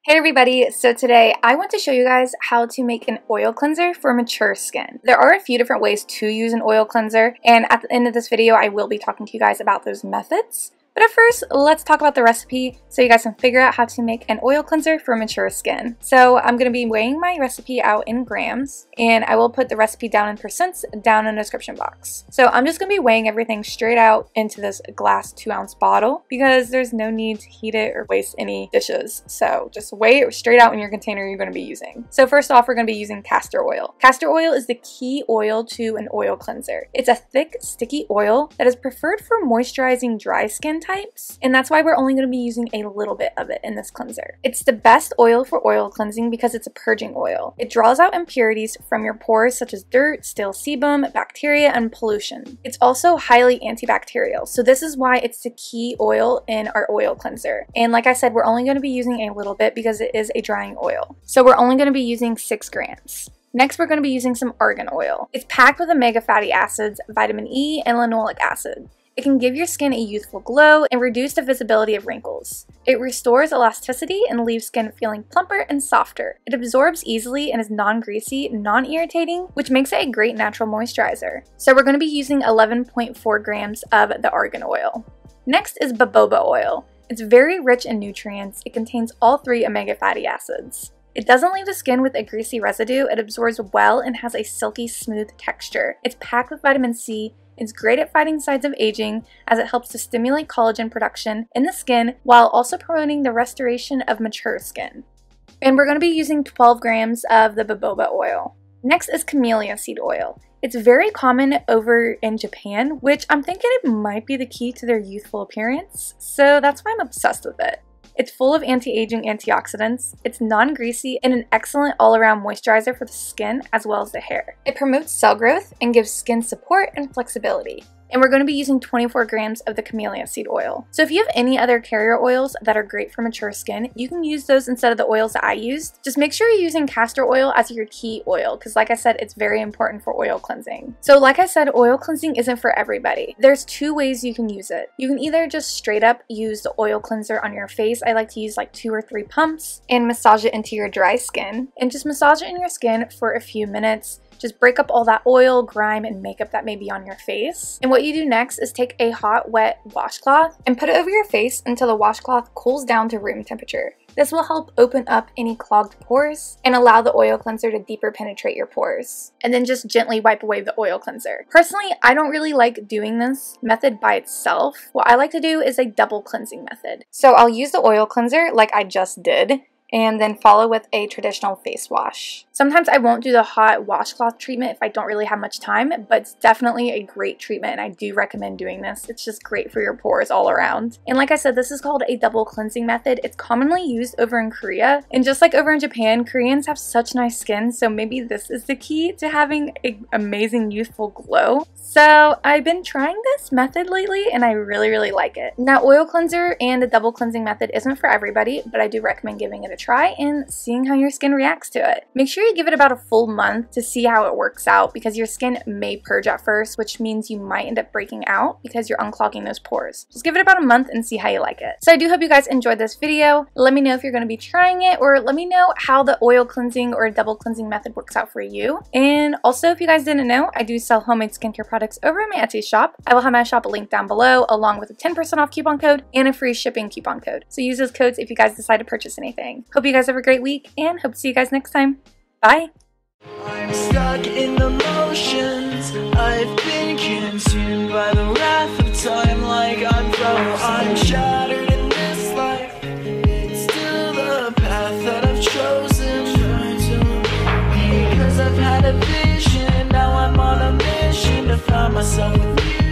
Hey everybody, so today I want to show you guys how to make an oil cleanser for mature skin. There are a few different ways to use an oil cleanser, and at the end of this video I will be talking to you guys about those methods. But at first, let's talk about the recipe so you guys can figure out how to make an oil cleanser for mature skin. So I'm going to be weighing my recipe out in grams, and I will put the recipe down in percents down in the description box. So I'm just going to be weighing everything straight out into this glass 2-ounce bottle because there's no need to heat it or waste any dishes. So just weigh it straight out in your container you're going to be using. So first off, we're going to be using castor oil. Castor oil is the key oil to an oil cleanser. It's a thick, sticky oil that is preferred for moisturizing dry skin types, and that's why we're only going to be using a little bit of it in this cleanser. It's the best oil for oil cleansing because it's a purging oil. It draws out impurities from your pores such as dirt, stale sebum, bacteria, and pollution. It's also highly antibacterial, so this is why it's the key oil in our oil cleanser. And like I said, we're only going to be using a little bit because it is a drying oil. So we're only going to be using 6 grams. Next, we're going to be using some argan oil. It's packed with omega fatty acids, vitamin E, and linoleic acid. It can give your skin a youthful glow and reduce the visibility of wrinkles. It restores elasticity and leaves skin feeling plumper and softer. It absorbs easily and is non-greasy, non-irritating, which makes it a great natural moisturizer. So we're going to be using 11.4 grams of the argan oil. Next is jojoba oil. It's very rich in nutrients. It contains all 3 omega fatty acids. It doesn't leave the skin with a greasy residue. It absorbs well and has a silky smooth texture. It's packed with vitamin C. It's great at fighting signs of aging as it helps to stimulate collagen production in the skin while also promoting the restoration of mature skin. And we're going to be using 12 grams of the jojoba oil. Next is Camellia Seed Oil. It's very common over in Japan, which I'm thinking it might be the key to their youthful appearance, so that's why I'm obsessed with it. It's full of anti-aging antioxidants, it's non-greasy, and an excellent all-around moisturizer for the skin as well as the hair. It promotes cell growth and gives skin support and flexibility. And we're going to be using 24 grams of the Camellia Seed Oil. So if you have any other carrier oils that are great for mature skin, you can use those instead of the oils that I used. Just make sure you're using castor oil as your key oil because like I said, it's very important for oil cleansing. So like I said, oil cleansing isn't for everybody. There's 2 ways you can use it. You can either just straight up use the oil cleanser on your face. I like to use like 2 or 3 pumps and massage it into your dry skin. And just massage it in your skin for a few minutes. Just break up all that oil, grime, and makeup that may be on your face. And what you do next is take a hot, wet washcloth and put it over your face until the washcloth cools down to room temperature. This will help open up any clogged pores and allow the oil cleanser to deeper penetrate your pores. And then just gently wipe away the oil cleanser. Personally, I don't really like doing this method by itself. What I like to do is a double cleansing method. So I'll use the oil cleanser like I just did, and then follow with a traditional face wash. Sometimes I won't do the hot washcloth treatment if I don't really have much time, but it's definitely a great treatment and I do recommend doing this. It's just great for your pores all around. And like I said, this is called a double cleansing method. It's commonly used over in Korea, and just like over in Japan, Koreans have such nice skin, so maybe this is the key to having an amazing youthful glow. So I've been trying this method lately and I really like it. Now, oil cleanser and the double cleansing method isn't for everybody, but I do recommend giving it a try and seeing how your skin reacts to it. Make sure you give it about a full month to see how it works out because your skin may purge at first, which means you might end up breaking out because you're unclogging those pores. Just give it about a month and see how you like it. So I do hope you guys enjoyed this video. Let me know if you're going to be trying it, or let me know how the oil cleansing or double cleansing method works out for you. And also, if you guys didn't know, I do sell homemade skincare products over in my Etsy shop. I will have my shop linked down below along with a 10% off coupon code and a free shipping coupon code. So use those codes if you guys decide to purchase anything. Hope you guys have a great week and hope to see you guys next time. Bye! I'm stuck in the motions. I've been consumed by the wrath of time like I'm frozen. I'm shattered in this life. It's still the path that I've chosen. Because I've had a vision. Now I'm on a mission to find myself with you.